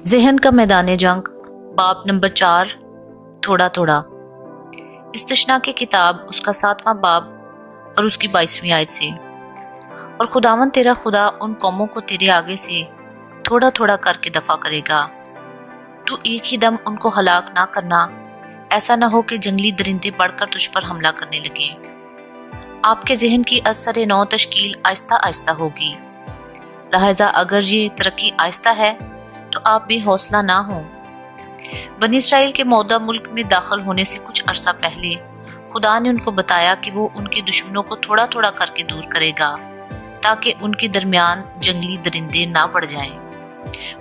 ذہن کا میدان جنگ باب نمبر 4 تھوڑا تھوڑا استثنا کی کتاب اس کا 7واں باب اور اس کی 22ویں آیت سے۔ اور خداوند تیرا خدا ان قوموں کو تیرے آگے سے تھوڑا تھوڑا کر کے دفع کرے گا، تو ایک ہی دم ان کو ہلاک نہ کرنا، ایسا نہ ہو کہ جنگلی درندے پڑھ کر تجھ پر حملہ کرنے لگیں۔ آپ کے ذہن کی اثر نو تشکیل آہستہ آہستہ ہوگی، لہذا اگر یہ ترقی آہستہ ہے تو آپ بے حوصلہ نہ ہوں۔ بنی اسرائیل کے موعودہ ملک میں داخل ہونے سے کچھ عرصہ پہلے خدا نے ان کو بتایا کہ وہ ان کے دشمنوں کو تھوڑا تھوڑا کر کے دور کرے گا تاکہ ان کے درمیان جنگلی درندے نہ پڑ جائیں۔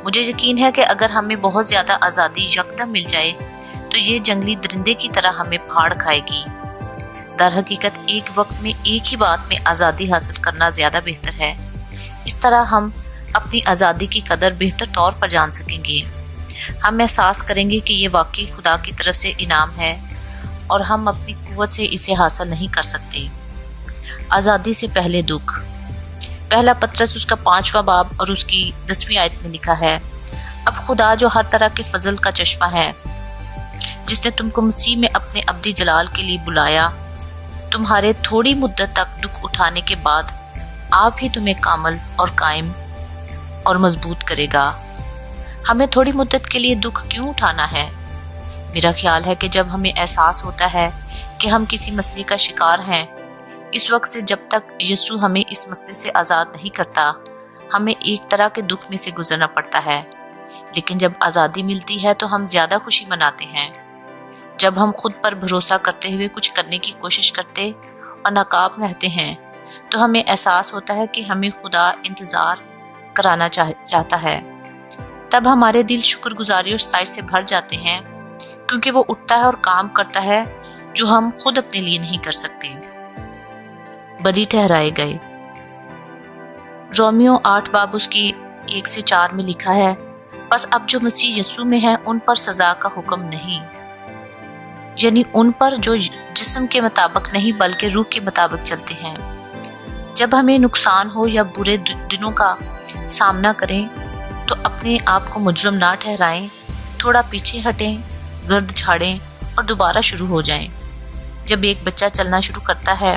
مجھے یقین ہے کہ اگر ہمیں بہت زیادہ آزادی یکدم مل جائے تو یہ جنگلی درندے کی طرح ہمیں پھاڑ کھائے گی۔ در حقیقت ایک وقت میں ایک ہی بات میں آزادی حاصل کرنا زیادہ بہتر ہے۔ اس طرح ہم اپنی آزادی کی قدر بہتر طور پر جان سکیں گے۔ ہم احساس کریں گے کہ یہ واقعی خدا کی طرف سے انعام ہے اور ہم اپنی قوت سے اسے حاصل نہیں کر سکتے۔ آزادی سے پہلے دکھ۔ پہلا پطرس اس کا 5واں باب اور اس کی 10ویں آیت میں لکھا ہے، اب خدا جو ہر طرح کے فضل کا چشمہ ہے، جس نے تم کو مسیح میں اپنے ابدی جلال کے لیے بلایا، تمہارے تھوڑی مدت تک دکھ اٹھانے کے بعد آپ ہی تمہیں کامل اور قائم اور مضبوط کرے گا۔ ہمیں تھوڑی مدت کے لیے دکھ کیوں اٹھانا ہے؟ میرا خیال ہے کہ جب ہمیں احساس ہوتا ہے کہ ہم کسی مسئلے کا شکار ہیں، اس وقت سے جب تک یسوع ہمیں اس مسئلے سے آزاد نہیں کرتا، ہمیں ایک طرح کے دکھ میں سے گزرنا پڑتا ہے۔ لیکن جب آزادی ملتی ہے تو ہم زیادہ خوشی مناتے ہیں۔ جب ہم خود پر بھروسہ کرتے ہوئے کچھ کرنے کی کوشش کرتے اور ناکام رہتے ہیں تو ہمیں احساس ہوتا ہے کہ ہمیں خدا انتظار کرانا چاہتا ہے۔ تب ہمارے دل شکر گزاری اور ستائش سے بھر جاتے ہیں، کیونکہ وہ اٹھتا ہے اور کام کرتا ہے جو ہم خود اپنے لیے نہیں کر سکتے۔ بری ٹھہرائے گئے۔ رومیو 8 باب اس کی 1 سے 4 میں لکھا ہے، بس اب جو مسیح یسوع میں ہے ان پر سزا کا حکم نہیں، یعنی ان پر جو جسم کے مطابق نہیں بلکہ روح کے مطابق چلتے ہیں۔ جب ہمیں نقصان ہو یا برے دنوں کا سامنا کریں تو اپنے آپ کو مجرم نہ ٹھہرائیں، تھوڑا پیچھے ہٹیں، گرد جھاڑیں اور دوبارہ شروع ہو جائیں۔ جب ایک بچہ چلنا شروع کرتا ہے،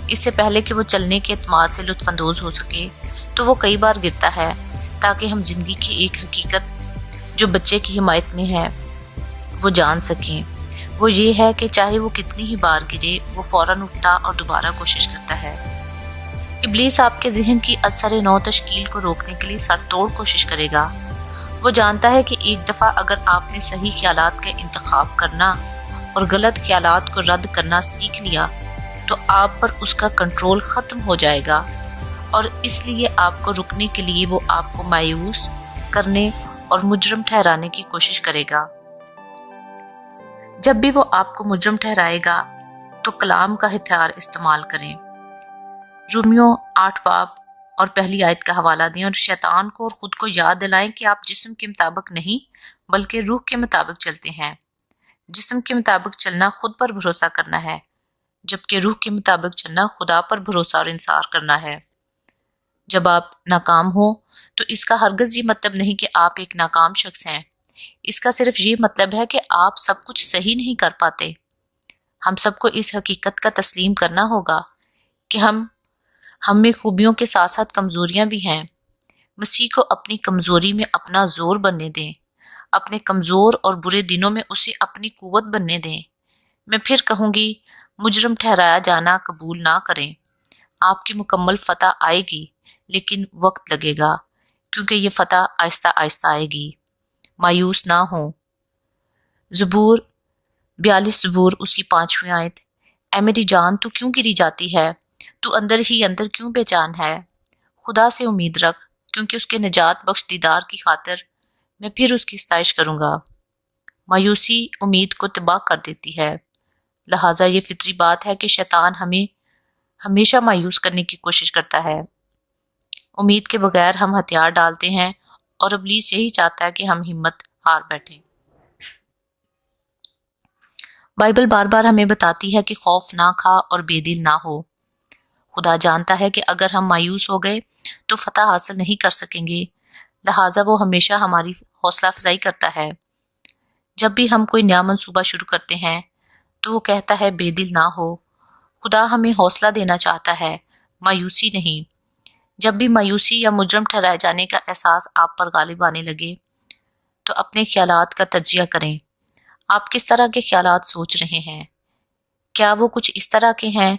اس سے پہلے کہ وہ چلنے کے اعتماد سے لطف اندوز ہو سکے تو وہ کئی بار گرتا ہے، تاکہ ہم زندگی کی ایک حقیقت جو بچے کی حمایت میں ہے وہ جان سکیں۔ وہ یہ ہے کہ چاہے وہ کتنی ہی بار گرے، وہ فوراً اٹھتا اور دوبارہ کوشش کرتا ہے۔ ابلیس آپ کے ذہن کی اثر نو تشکیل کو روکنے کے لیے سر توڑ کوشش کرے گا۔ وہ جانتا ہے کہ ایک دفعہ اگر آپ نے صحیح خیالات کا انتخاب کرنا اور غلط خیالات کو رد کرنا سیکھ لیا تو آپ پر اس کا کنٹرول ختم ہو جائے گا، اور اس لیے آپ کو رکنے کے لیے وہ آپ کو مایوس کرنے اور مجرم ٹھہرانے کی کوشش کرے گا۔ جب بھی وہ آپ کو مجرم ٹھہرائے گا تو کلام کا ہتھیار استعمال کریں۔ رومیو 8 باب اور پہلی آیت کا حوالہ دیں اور شیطان کو اور خود کو یاد دلائیں کہ آپ جسم کے مطابق نہیں بلکہ روح کے مطابق چلتے ہیں۔ جسم کے مطابق چلنا خود پر بھروسہ کرنا ہے، جبکہ روح کے مطابق چلنا خدا پر بھروسہ اور انحصار کرنا ہے۔ جب آپ ناکام ہو تو اس کا ہرگز یہ مطلب نہیں کہ آپ ایک ناکام شخص ہیں، اس کا صرف یہ مطلب ہے کہ آپ سب کچھ صحیح نہیں کر پاتے۔ ہم سب کو اس حقیقت کا تسلیم کرنا ہوگا کہ ہم میں خوبیوں کے ساتھ ساتھ کمزوریاں بھی ہیں۔ مسیح کو اپنی کمزوری میں اپنا زور بننے دیں، اپنے کمزور اور برے دنوں میں اسے اپنی قوت بننے دیں۔ میں پھر کہوں گی، مجرم ٹھہرایا جانا قبول نہ کریں۔ آپ کی مکمل فتح آئے گی، لیکن وقت لگے گا، کیونکہ یہ فتح آہستہ آہستہ آئے گی۔ مایوس نہ ہوں۔ زبور 42 زبور اس کی 5ویں آیت، اے میری جان تو کیوں گری جاتی ہے؟ تو اندر ہی اندر کیوں بے چین ہے؟ خدا سے امید رکھ، کیونکہ اس کے نجات بخش دیدار کی خاطر میں پھر اس کی ستائش کروں گا۔ مایوسی امید کو تباہ کر دیتی ہے، لہٰذا یہ فطری بات ہے کہ شیطان ہمیں ہمیشہ مایوس کرنے کی کوشش کرتا ہے۔ امید کے بغیر ہم ہتھیار ڈالتے ہیں اور ابلیس یہی چاہتا ہے کہ ہم ہمت ہار بیٹھیں۔ بائبل بار بار ہمیں بتاتی ہے کہ خوف نہ کھا اور بے دل نہ ہو۔ خدا جانتا ہے کہ اگر ہم مایوس ہو گئے تو فتح حاصل نہیں کر سکیں گے، لہٰذا وہ ہمیشہ ہماری حوصلہ افزائی کرتا ہے۔ جب بھی ہم کوئی نیا منصوبہ شروع کرتے ہیں تو وہ کہتا ہے بے دل نہ ہو، خدا ہمیں حوصلہ دینا چاہتا ہے، مایوسی نہیں۔ جب بھی مایوسی یا مجرم ٹھہرائے جانے کا احساس آپ پر غالب آنے لگے تو اپنے خیالات کا تجزیہ کریں۔ آپ کس طرح کے خیالات سوچ رہے ہیں؟ کیا وہ کچھ اس طرح کے ہیں،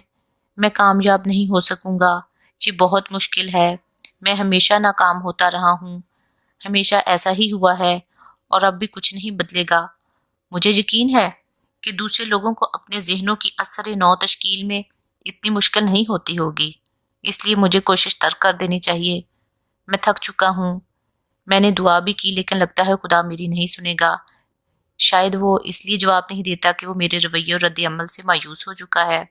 میں کامیاب نہیں ہو سکوں گا، یہ بہت مشکل ہے، میں ہمیشہ ناکام ہوتا رہا ہوں، ہمیشہ ایسا ہی ہوا ہے اور اب بھی کچھ نہیں بدلے گا۔ مجھے یقین ہے کہ دوسرے لوگوں کو اپنے ذہنوں کی اثر نو تشکیل میں اتنی مشکل نہیں ہوتی ہوگی، اس لیے مجھے کوشش ترک کر دینی چاہیے۔ میں تھک چکا ہوں، میں نے دعا بھی کی لیکن لگتا ہے خدا میری نہیں سنے گا۔ شاید وہ اس لیے جواب نہیں دیتا کہ وہ میرے رویے اور رد عمل سے مایوس ہو چکا ہے۔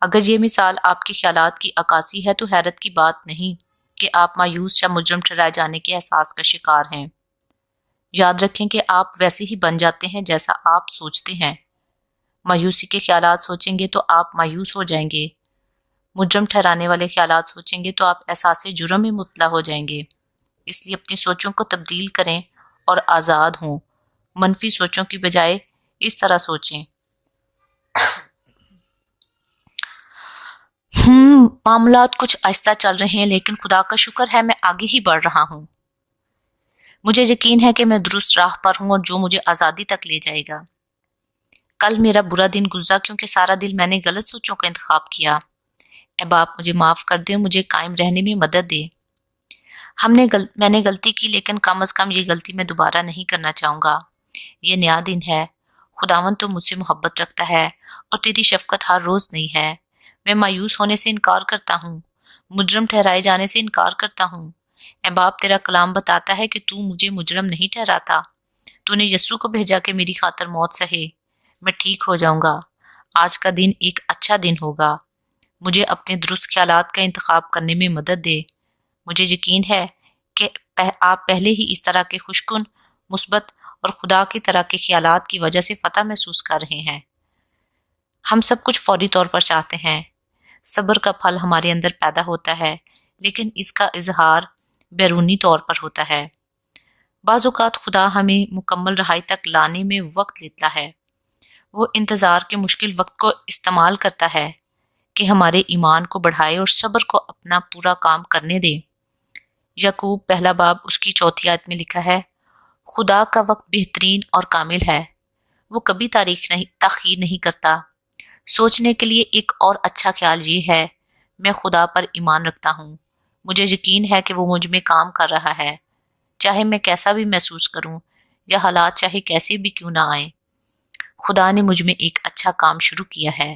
اگر یہ مثال آپ کے خیالات کی عکاسی ہے تو حیرت کی بات نہیں کہ آپ مایوس یا مجرم ٹھہرائے جانے کے احساس کا شکار ہیں۔ یاد رکھیں کہ آپ ویسے ہی بن جاتے ہیں جیسا آپ سوچتے ہیں۔ مایوسی کے خیالات سوچیں گے تو آپ مایوس ہو جائیں گے۔ مجرم ٹھہرانے والے خیالات سوچیں گے تو آپ احساس جرم میں مبتلا ہو جائیں گے۔ اس لیے اپنی سوچوں کو تبدیل کریں اور آزاد ہوں۔ منفی سوچوں کی بجائے اس طرح سوچیں، معاملات کچھ آہستہ چل رہے ہیں لیکن خدا کا شکر ہے میں آگے ہی بڑھ رہا ہوں۔ مجھے یقین ہے کہ میں درست راہ پر ہوں اور جو مجھے آزادی تک لے جائے گا۔ کل میرا برا دن گزرا کیونکہ سارا دن میں نے غلط سوچوں کا انتخاب کیا۔ اے باپ مجھے معاف کر دے، مجھے قائم رہنے میں مدد دے۔ میں نے غلطی کی لیکن کم از کم یہ غلطی میں دوبارہ نہیں کرنا چاہوں گا۔ یہ نیا دن ہے، خداوند تو مجھ سے محبت رکھتا ہے اور تیری شفقت ہر روز نئی ہے۔ میں مایوس ہونے سے انکار کرتا ہوں، مجرم ٹھہرائے جانے سے انکار کرتا ہوں۔ اے باپ تیرا کلام بتاتا ہے کہ تو مجھے مجرم نہیں ٹھہراتا، تو نے یسوع کو بھیجا کہ میری خاطر موت سہے۔ میں ٹھیک ہو جاؤں گا، آج کا دن ایک اچھا دن ہوگا۔ مجھے اپنے درست خیالات کا انتخاب کرنے میں مدد دے۔ مجھے یقین ہے کہ آپ پہلے ہی اس طرح کے خوشکن، مثبت اور خدا کی طرح کے خیالات کی وجہ سے فتح محسوس کر رہے ہیں۔ ہم سب کچھ فوری طور پر چاہتے ہیں۔ صبر کا پھل ہمارے اندر پیدا ہوتا ہے لیکن اس کا اظہار بیرونی طور پر ہوتا ہے۔ بعض اوقات خدا ہمیں مکمل رہائی تک لانے میں وقت لیتا ہے۔ وہ انتظار کے مشکل وقت کو استعمال کرتا ہے کہ ہمارے ایمان کو بڑھائے اور صبر کو اپنا پورا کام کرنے دے۔ یعقوب پہلا باب اس کی 4 آیت میں لکھا ہے، خدا کا وقت بہترین اور کامل ہے، وہ کبھی تاخیر نہیں کرتا۔ سوچنے کے لیے ایک اور اچھا خیال یہ ہے، میں خدا پر ایمان رکھتا ہوں، مجھے یقین ہے کہ وہ مجھ میں کام کر رہا ہے، چاہے میں کیسا بھی محسوس کروں یا حالات چاہے کیسے بھی کیوں نہ آئیں۔ خدا نے مجھ میں ایک اچھا کام شروع کیا ہے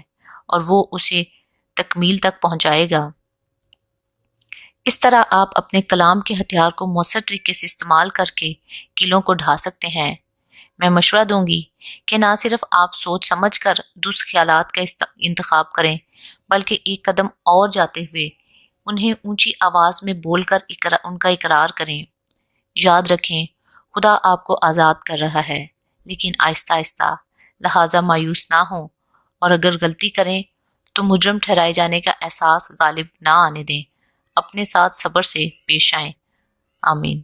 اور وہ اسے تکمیل تک پہنچائے گا۔ اس طرح آپ اپنے کلام کے ہتھیار کو مؤثر طریقے سے استعمال کر کے قلعوں کو ڈھا سکتے ہیں۔ میں مشورہ دوں گی کہ نہ صرف آپ سوچ سمجھ کر درست خیالات کا انتخاب کریں بلکہ ایک قدم اور جاتے ہوئے انہیں اونچی آواز میں بول کر ان کا اقرار کریں۔ یاد رکھیں خدا آپ کو آزاد کر رہا ہے لیکن آہستہ آہستہ، لہٰذا مایوس نہ ہوں اور اگر غلطی کریں تو مجرم ٹھہرائے جانے کا احساس غالب نہ آنے دیں، اپنے ساتھ صبر سے پیش آئیں۔ آمین۔